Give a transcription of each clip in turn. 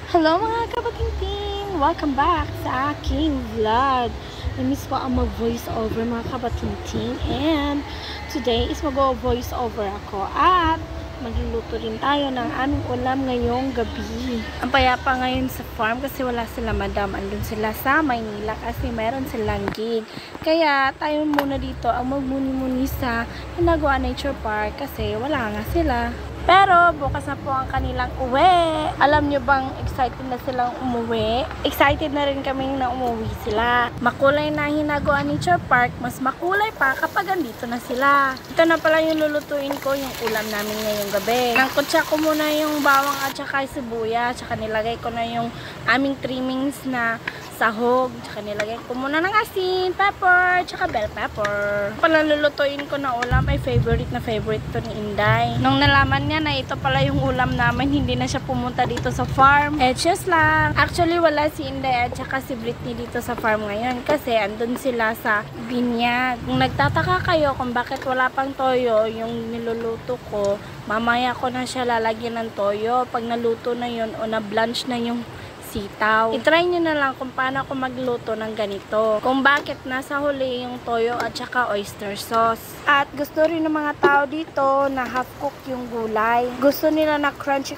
Hello mga kabatingting! Welcome back sa aking vlog. Namiss ko ang mag-voice over mga kabatingting, and today is mag-voice over ako at magluluto rin tayo ng aming ulam ngayong gabi. Ang payapa ngayon sa farm kasi wala sila madam. Andun sila sa Maynila kasi meron silang gig. Kaya tayo muna dito ang magmuni-muni sa Hinagua Nature Park kasi wala nga sila. Pero bukas na po ang kanilang uwi. Alam nyo bang excited na silang umuwi? Excited na rin kaming na umuwi sila. Makulay na Hinagua Nature Park. Mas makulay pa kapag andito na sila. Ito na pala yung lulutuin ko, yung ulam namin ngayong gabi. Nangkutsa ko muna yung bawang at saka sibuyas. Tsaka nilagay ko na yung aming trimmings na sahog. Tsaka nilagay ko muna ng asin, pepper, tsaka bell pepper. Palalulutuin ko na ulam ay favorite na favorite to ni Inday. Nung nalaman niya na ito pala yung ulam namin, hindi na siya pumunta dito sa farm. Just lang. Actually, wala si Inday at saka si Britney dito sa farm ngayon kasi andun sila sa binyag. Kung nagtataka kayo kung bakit wala pang toyo yung niluluto ko, mamaya ko na siya lalagyan ng toyo. Pag naluto na yun o na-blanch na yung sitaw. I-try nyo na lang kung paano ako magluto ng ganito. Kung bakit nasa huli yung toyo at saka oyster sauce. At gusto rin ng mga tao dito na half cook yung gulay. Gusto nila na crunchy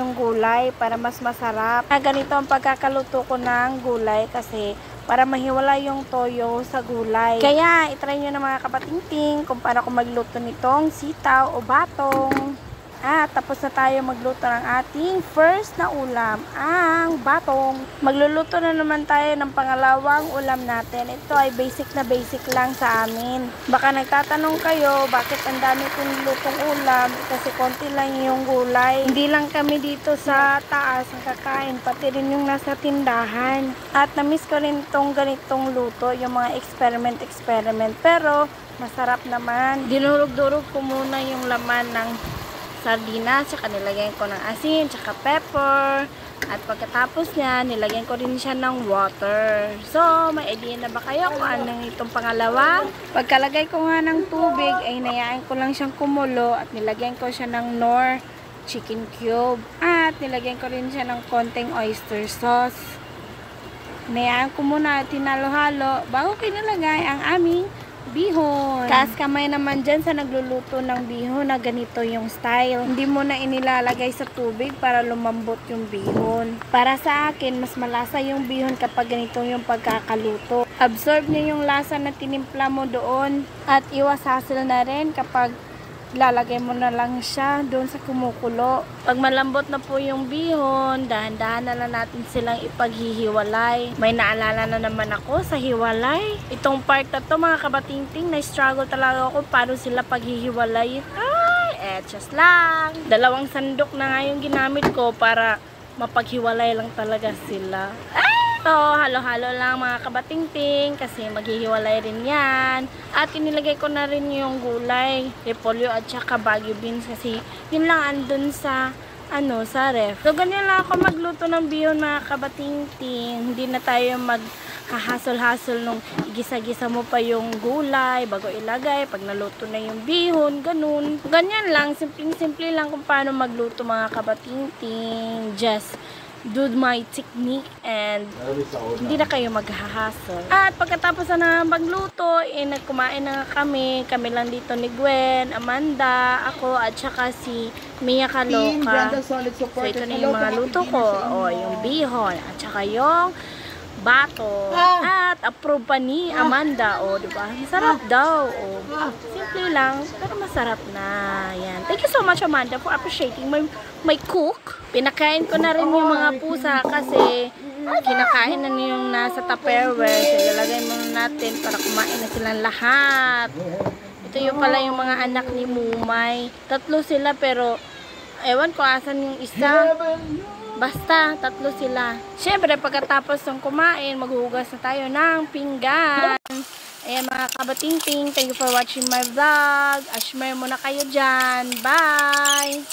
yung gulay para mas masarap. Ganito ang pagkakaluto ko ng gulay kasi para mahiwala yung toyo sa gulay. Kaya i-try nyo na mga kapatingting kung paano ako magluto nitong sitaw o batong. At tapos na tayo magluto ng ating first na ulam, ang batong. Magluluto na naman tayo ng pangalawang ulam natin. Ito ay basic na basic lang sa amin. Baka nagtatanong kayo, bakit ang dami kong lutong ulam? Kasi konti lang yung gulay. Hindi lang kami dito sa taas ang kakain, pati rin yung nasa tindahan. At namiss ko rin itong ganitong luto, yung mga experiment. Pero masarap naman. Dinurog-durog ko muna yung laman ng sardinas, tsaka nilagyan ko ng asin, tsaka pepper, at pagkatapos niya, nilagyan ko rin siya ng water. So, may idea na ba kayo kung anong itong pangalawa? Pagkalagay ko nga ng tubig, ay nayaan ko lang siyang kumulo at nilagyan ko siya ng Knorr chicken cube. At nilagyan ko rin siya ng konting oyster sauce. Nayaan ko muna at tinalo-halo bago kinalagay ang aming bihon. Taas kamay naman dyan sa nagluluto ng bihon na ganito yung style. Hindi mo na inilalagay sa tubig para lumambot yung bihon. Para sa akin, mas malasa yung bihon kapag ganito yung pagkakaluto. Absorb niya yung lasa na tinimpla mo doon at iwas hassle na rin kapag lalagay mo na lang siya doon sa kumukulo. Pag malambot na po yung bihon, dahan-dahan na lang natin silang ipaghihiwalay. May naalala na naman ako sa hiwalay. Itong part na to mga kabatingting, na-struggle talaga ako paano sila paghihiwalay. Just lang. 2 sandok na nga yung ginamit ko para mapaghiwalay lang talaga sila. So, halo-halo lang mga kabatingting kasi maghihiwalay rin yan. At inilagay ko na rin yung gulay, repolyo at saka Baguio beans kasi yun lang andun sa sa ref. So, ganyan lang ako magluto ng bihon mga kabatingting. Hindi na tayo maghahasol-hasol nung igisa-gisa mo pa yung gulay bago ilagay. Pag naluto na yung bihon, ganun. Ganyan lang, simpleng-simple lang kung paano magluto mga kabatingting. Just do my technique and hindi na kayo maghahasol. At pagkatapos na magluto, nagkumain na kami. Kami lang dito ni Gwen, Amanda, ako, at saka si Mia Kaloka. So ito na yung mga luto ko. O, yung bihon, at saka yung bato. At approve pa ni Amanda. O, diba? Masarap daw. O, simple lang, pero masarap na. Yan. Thank you so much, Amanda, for appreciating my cook. Pinakain ko na rin yung mga pusa kasi kinakain na yung nasa Tupperware. So, ilalagay muna natin para kumain na silang lahat. Ito yung pala yung mga anak ni Mumay. 3 sila pero ewan ko asan yung isa. Basta, 3 sila. Siyempre, pagkatapos ng kumain, maghuhugas na tayo ng pinggan. Ayan mga kabatingting, thank you for watching my vlog. Ashmare muna kayo dyan. Bye!